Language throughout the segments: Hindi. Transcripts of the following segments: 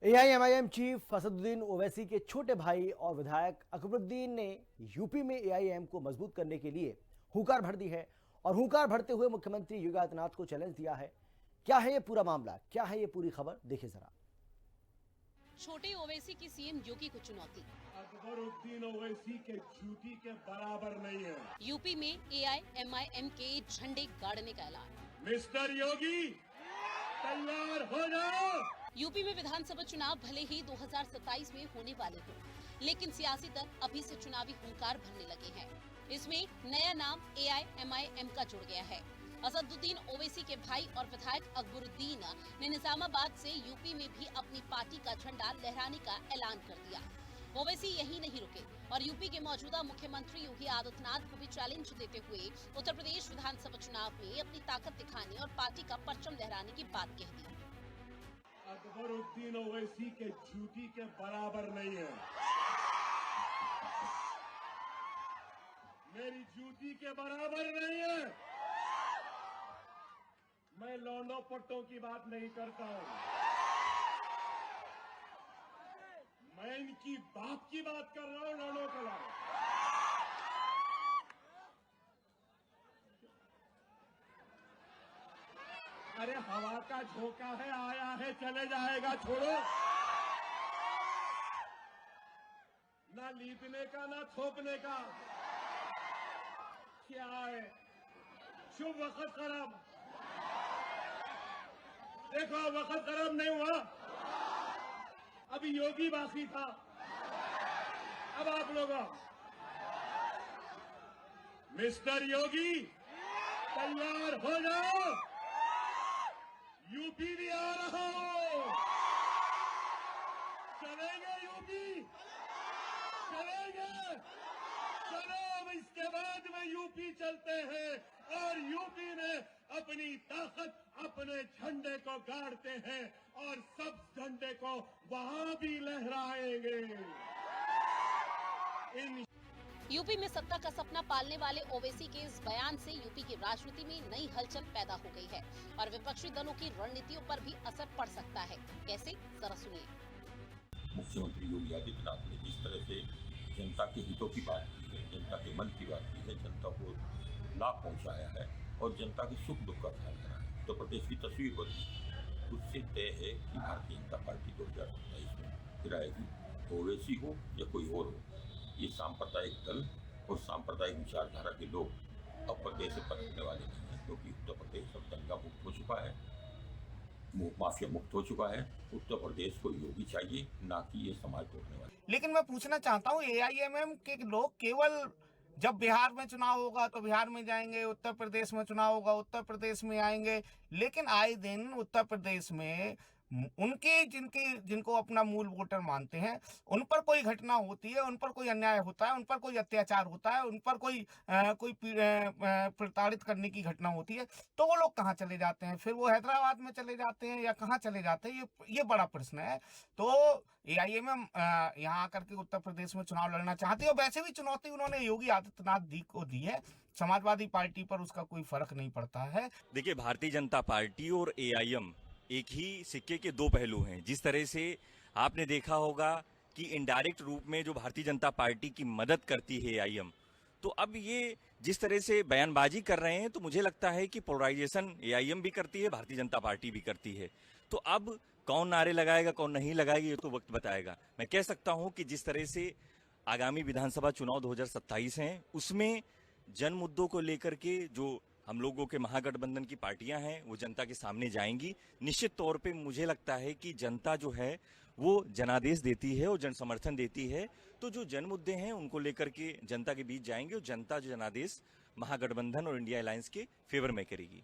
एआईएमआईएम चीफ असदुद्दीन ओवैसी के छोटे भाई और विधायक अकबरुद्दीन ने यूपी में एआईएम को मजबूत करने के लिए हुंकार भर दी है और हुंकार भरते हुए मुख्यमंत्री योगी आदित्यनाथ को चैलेंज दिया है। क्या है ये पूरा मामला, क्या है ये पूरी खबर, देखिए जरा। छोटे ओवैसी की सीएम योगी को चुनौती। अकबरुद्दीन ओवैसी के जूती के बराबर नहीं है। यूपी में एआईएमआईएम के झंडे गाड़ने का ऐलान। मिस्टर योगी तैयार हो जाओ। यूपी में विधानसभा चुनाव भले ही 2027 में होने वाले हो, लेकिन सियासी दल अभी से चुनावी हुंकार भरने लगे हैं। इसमें नया नाम एआईएमआईएम का जुड़ गया है। असदुद्दीन ओवैसी के भाई और विधायक अकबरुद्दीन ने निजामाबाद से यूपी में भी अपनी पार्टी का झंडा लहराने का ऐलान कर दिया। ओवैसी यही नहीं रुके और यूपी के मौजूदा मुख्यमंत्री योगी आदित्यनाथ को भी चैलेंज देते हुए उत्तर प्रदेश विधानसभा चुनाव में अपनी ताकत दिखाने और पार्टी का परचम लहराने की बात कह दी। अकबरुद्दीन ओवैसी के जूती के बराबर नहीं है। मेरी जूती के बराबर नहीं है। मैं लौंडों पट्टों की बात नहीं करता हूं, मैं इनकी बाप की बात कर रहा हूं, लौंडों के अलावा। अरे हवा का झोंका है, आया है चले जाएगा, छोड़ो। ना लीपने का ना थोपने का। क्या है, शुभ वक्त खराब। देखो वक्त खराब नहीं हुआ, अभी योगी बाकी था, अब आप लोग। मिस्टर योगी तैयार हो जाओ, यूपी भी आ रहा हूं। चलेंगे यूपी, चलेंगे। चलो अब इसके बाद में यूपी चलते हैं और यूपी में अपनी ताकत अपने झंडे को गाड़ते हैं और सब झंडे को वहां भी लहराएंगे। यूपी में सत्ता का सपना पालने वाले ओवैसी के इस बयान से यूपी की राजनीति में नई हलचल पैदा हो गई है और विपक्षी दलों की रणनीतियों पर भी असर पड़ सकता है। कैसे, जरा सुनिए। मुख्यमंत्री योगी आदित्यनाथ ने जिस तरह से जनता के हितों की बात की है, जनता के मन की बात की है, जनता को लाभ पहुंचाया है और जनता के सुख दुख का ख्याल करा है। उत्तर प्रदेश की तस्वीर बदली, उससे तय है कि भारतीय जनता पार्टी 2027 में फिर आएगी। ओवैसी हो या कोई और हो, ये सांप्रदायिक दल और सांप्रदायिक विचारधारा के लोग अब प्रदेश से पलटने वाले नहीं हैं, क्योंकि उत्तर प्रदेश अब दंगा मुक्त हो चुका है, माफिया मुक्त हो चुका है। उत्तर प्रदेश को योगी चाहिए, ना कि ये समाज तोड़ने वाले। लेकिन मैं पूछना चाहता हूँ, एआईएमआईएम के लोग केवल जब बिहार में चुनाव होगा तो बिहार में जाएंगे, उत्तर प्रदेश में चुनाव होगा उत्तर प्रदेश में आएंगे, लेकिन आए दिन उत्तर प्रदेश में उनके जिनको अपना मूल वोटर मानते हैं, उन पर कोई घटना होती है, उन पर कोई अन्याय होता है, उन पर कोई अत्याचार होता है, उन पर कोई प्रताड़ित करने की घटना होती है, तो वो लोग कहाँ चले जाते हैं? फिर वो हैदराबाद में चले जाते हैं या कहाँ चले जाते हैं? ये बड़ा प्रश्न है। तो एआईएमआईएम यहाँ आकर के उत्तर प्रदेश में चुनाव लड़ना चाहती है और वैसे भी चुनौती उन्होंने योगी आदित्यनाथ को दी है। समाजवादी पार्टी पर उसका कोई फर्क नहीं पड़ता है। देखिए, भारतीय जनता पार्टी और एआईएम एक ही सिक्के के दो पहलू हैं। जिस तरह से आपने देखा होगा कि इनडायरेक्ट रूप में जो भारतीय जनता पार्टी की मदद करती है एआईएम, तो अब ये जिस तरह से बयानबाजी कर रहे हैं, तो मुझे लगता है कि पोलराइजेशन एआईएम भी करती है, भारतीय जनता पार्टी भी करती है। तो अब कौन नारे लगाएगा कौन नहीं लगाएगा, ये तो वक्त बताएगा। मैं कह सकता हूं कि जिस तरह से आगामी विधानसभा चुनाव 2027 हैं, उसमें जन मुद्दों को लेकर के जो हम लोगों के महागठबंधन की पार्टियां हैं वो जनता के सामने जाएंगी। निश्चित तौर पे मुझे लगता है कि जनता जो है वो जनादेश देती है और जन समर्थन देती है, तो जो जन मुद्दे हैं उनको लेकर के जनता के बीच जाएंगे और जनता जो जनादेश महागठबंधन और इंडिया अलायंस के फेवर में करेगी।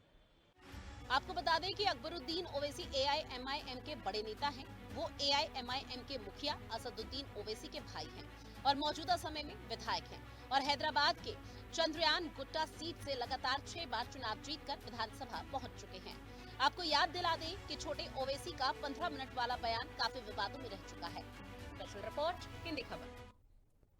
आपको बता दें कि अकबरुद्दीन ओवैसी एआईएमआईएम के बड़े नेता हैं। वो एआईएमआईएम के मुखिया असदुद्दीन ओवैसी के भाई हैं और मौजूदा समय में विधायक हैं और हैदराबाद के चंद्रयान गुट्टा सीट से लगातार 6 बार चुनाव जीतकर विधानसभा पहुंच चुके हैं। आपको याद दिला दें कि छोटे ओवैसी का 15 मिनट वाला बयान काफी विवादों में रह चुका है। स्पेशल रिपोर्ट, हिंदी खबर।